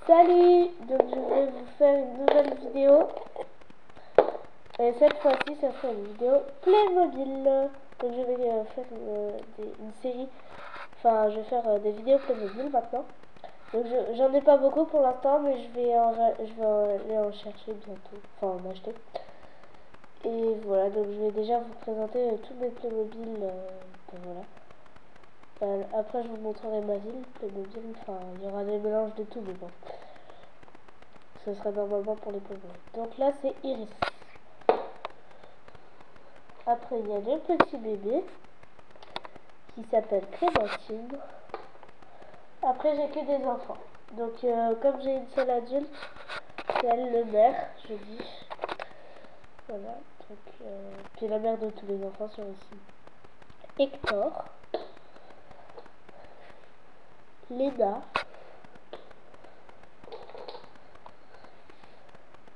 Salut! Donc je vais vous faire une nouvelle vidéo. Et cette fois-ci, ça sera une vidéo Playmobil. Donc je vais faire une série. Enfin, je vais faire des vidéos Playmobil maintenant. Donc j'en ai pas beaucoup pour l'instant, mais je vais aller en chercher bientôt. Enfin, en acheter. Et voilà, donc je vais déjà vous présenter tous mes Playmobil. Voilà. Après, je vous montrerai ma ville Playmobil. Enfin, il y aura des mélanges de tout, mais bon. Ce sera normalement pour les Playmobil. Donc là, c'est Iris. Après, il y a le petit bébé qui s'appelle Clémentine. Après, j'ai que des enfants. Donc, comme j'ai une seule adulte, c'est elle le mère, je dis. Voilà. Donc, puis la mère de tous les enfants sur aussi Hector, Léna,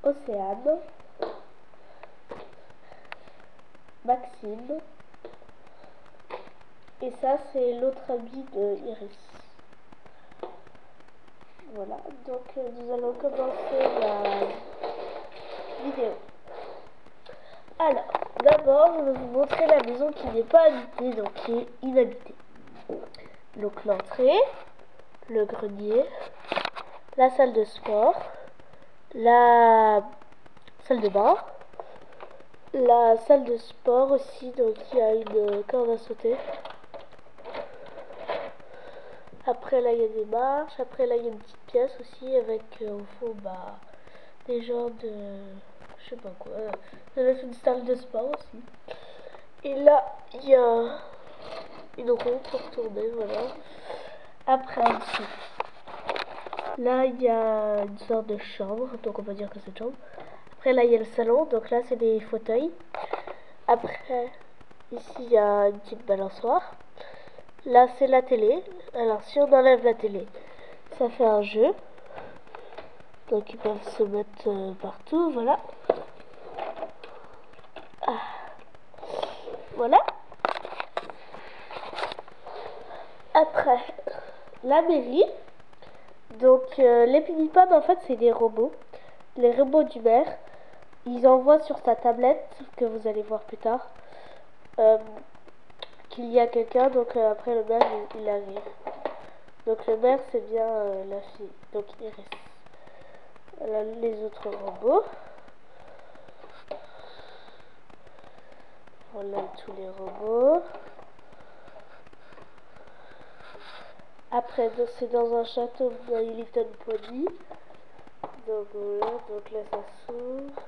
Océane, Maxime. Et ça, c'est l'autre ami de Iris. Voilà, donc nous allons commencer la vidéo. Alors, d'abord, je vais vous montrer la maison qui n'est pas habitée, donc qui est inhabitée. Donc l'entrée, le grenier, la salle de sport, la salle de bain, la salle de sport aussi, donc il y a une corde à sauter. Après là il y a des marches, après là il y a une petite pièce aussi avec au fond des gens de je sais pas quoi, ça va être une salle de sport aussi. Et là il y a une roue pour tourner, voilà. Après ici, là il y a une sorte de chambre, donc on va dire que c'est une chambre. Après là il y a le salon, donc là c'est des fauteuils. Après ici il y a une petite balançoire. Là c'est la télé. Alors si on enlève la télé, ça fait un jeu. Donc ils peuvent se mettre partout, voilà. Ah. Voilà. Après, la mairie. Donc les Pinipods en fait c'est des robots. Les robots du maire. Ils envoient sur sa tablette, que vous allez voir plus tard, qu'il y a quelqu'un. Donc après le maire il arrive. Donc le maire c'est bien la fille. Donc Iris. Voilà les autres robots. Voilà tous les robots. Après, c'est dans un château de My Little Pony. Donc voilà, donc là ça s'ouvre.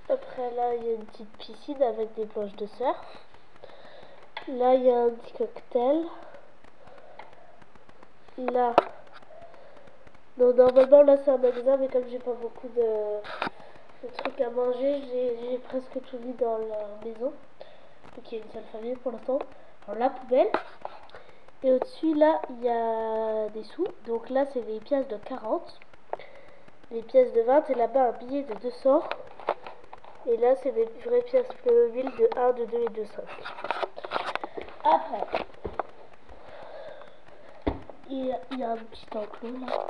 Après là, il y a une petite piscine avec des planches de surf. Là, il y a un petit cocktail. Là, donc normalement là c'est un magasin, mais comme j'ai pas beaucoup de trucs à manger, j'ai presque tout mis dans la maison. Donc il y a une seule famille pour l'instant. Alors la poubelle. Et au-dessus, là, il y a des sous. Donc là, c'est des pièces de 40. Les pièces de 20. Et là-bas, un billet de 200. Et là, c'est des vraies pièces Playmobil de 1, de 2 et de 5. Après, il y a un petit enclos, là.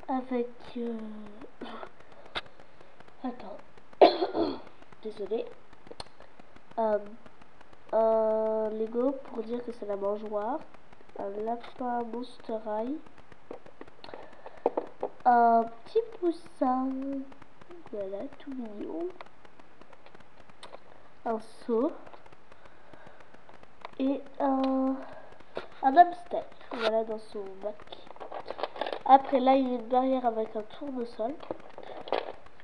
Avec... Attends. Désolé. Un Lego pour dire que c'est la mangeoire. Un lapin Monster High. Un petit poussin, voilà, tout mignon. Un seau. Et un hamster, voilà, dans son bac. Après là, il y a une barrière avec un tournesol.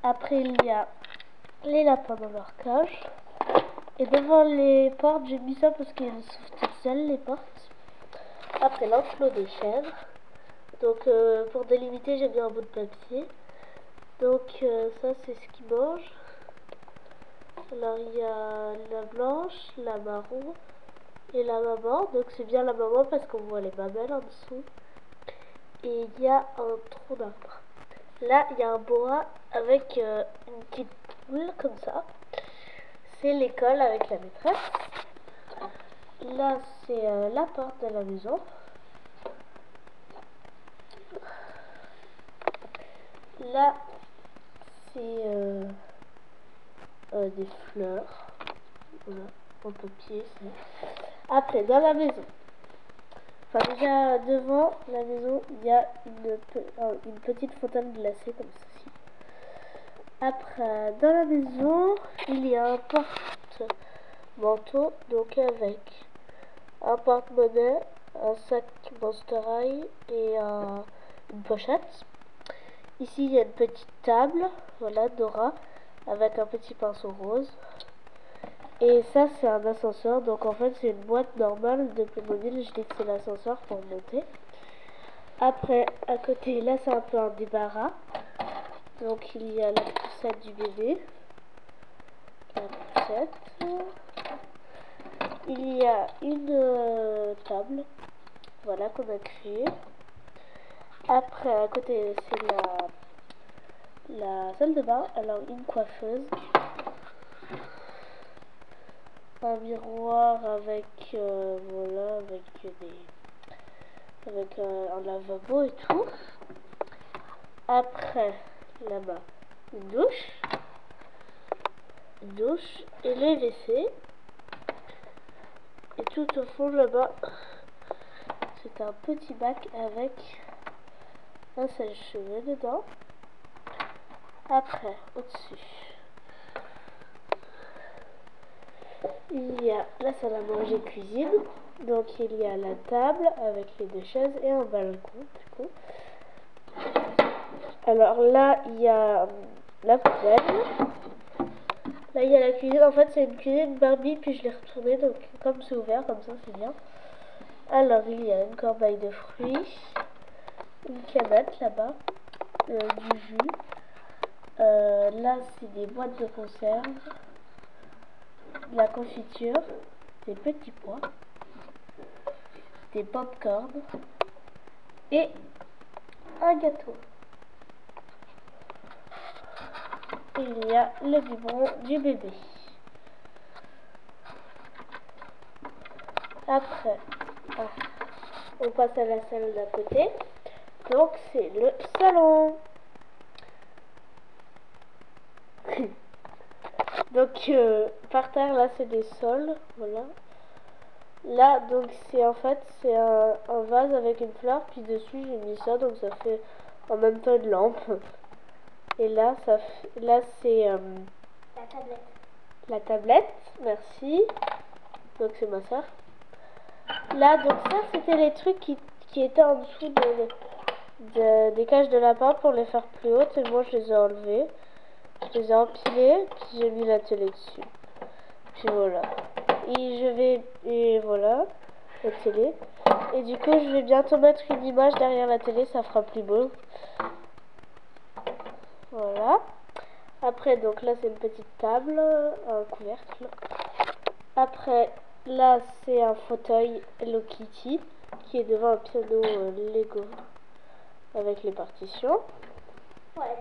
Après, il y a les lapins dans leur cage. Et devant les portes, j'ai mis ça parce qu'elles s'ouvrent toutes seules, les portes. Après, l'enclos des chèvres. Donc, pour délimiter, j'ai mis un bout de papier. Donc, ça, c'est ce qu'ils mangent. Alors, il y a la blanche, la marron et la maman. Donc, c'est bien la maman parce qu'on voit les mamelles en dessous. Et il y a un tronc d'arbre. Là, il y a un boa avec une petite poule comme ça. C'est l'école avec la maîtresse. Là, c'est la porte de la maison. Là, c'est des fleurs. Voilà, en papier. Après, dans la maison. Enfin, déjà, devant la maison, il y a une petite fontaine glacée comme ceci. Après, dans la maison, il y a un porte-manteau, donc avec un porte-monnaie, un sac Monster High et une pochette. Ici, il y a une petite table, voilà, Dora, avec un petit pinceau rose. Et ça, c'est un ascenseur, donc en fait, c'est une boîte normale de Playmobil. Je dis que c'est l'ascenseur pour monter. Après, à côté, là, c'est un peu un débarras. Donc, il y a la poussette du bébé. La poussette. Il y a une table, voilà, qu'on a créée. Après, à côté, c'est la salle de bain. Alors, une coiffeuse. Un miroir avec, voilà, avec un lavabo et tout. Après, là-bas, une douche et les WC. Et tout au fond là-bas, c'est un petit bac avec un sèche-cheveux dedans. Après, au-dessus, il y a la salle à manger cuisine. Donc il y a la table avec les deux chaises et un balcon du coup. Alors là, il y a la poubelle. Là, il y a la cuisine. En fait, c'est une cuisine Barbie, puis je l'ai retournée. Donc, comme c'est ouvert, comme ça, c'est bien. Alors, il y a une corbeille de fruits. Une canette là-bas. Du jus. Là, c'est des boîtes de conserve. De la confiture. Des petits pois. Des pop-corn. Et un gâteau. Il y a le biberon du bébé. Après, on passe à la salle d'à côté. Donc, c'est le salon. Donc, par terre, là, c'est des sols. Voilà. Là, donc, c'est en fait, c'est un vase avec une fleur. Puis dessus, j'ai mis ça. Donc, ça fait en même temps une lampe. Et là, là c'est la tablette. La tablette, merci. Donc c'est ma soeur. Là, donc ça, c'était les trucs qui étaient en dessous des cages de lapin pour les faire plus hautes. Et moi, je les ai enlevés. Je les ai empilés, puis j'ai mis la télé dessus. Puis voilà. Et voilà, la télé. Et du coup, je vais bientôt mettre une image derrière la télé, ça fera plus beau. Voilà. Après, donc là, c'est une petite table, un couvercle. Après, là, c'est un fauteuil Hello Kitty qui est devant un piano Lego avec les partitions. Ouais.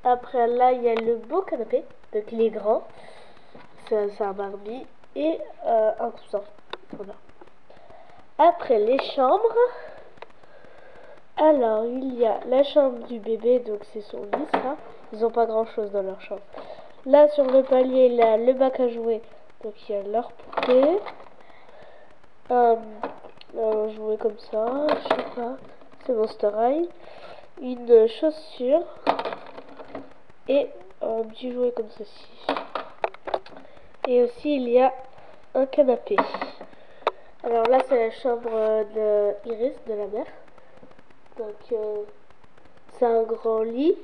Après, là, il y a le beau canapé, donc il est grand. C'est un Barbie et un coussin. Voilà. Après, les chambres. Alors, il y a la chambre du bébé, donc c'est son lit, ça. Ils n'ont pas grand chose dans leur chambre. Là, sur le palier, il y a le bac à jouer, donc il y a leur poupée. Un jouet comme ça, je sais pas, c'est Monster High. Une chaussure et un petit jouet comme ceci. Et aussi, il y a un canapé. Alors là, c'est la chambre de Iris, de la mère. Donc, c'est un grand lit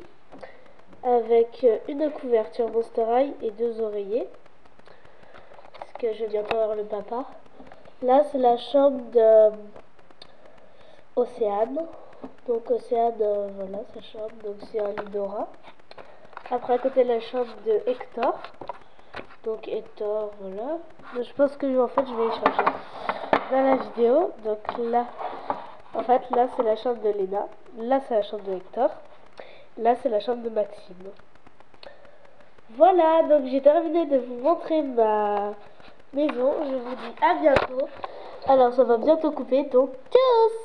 avec une couverture Monster High et deux oreillers. Parce que je viens pas voir le papa. Là, c'est la chambre de Océane. Donc, Océane, voilà sa chambre. Donc, c'est un lit Dora. Après, à côté, la chambre de Hector. Donc, Hector, voilà. Je pense que en fait, je vais y changer dans la vidéo. Donc, là. En fait, là, c'est la chambre de Léna. Là, c'est la chambre de Hector. Là, c'est la chambre de Maxime. Voilà, donc j'ai terminé de vous montrer ma maison. Je vous dis à bientôt. Alors, ça va bientôt couper, donc tchuss!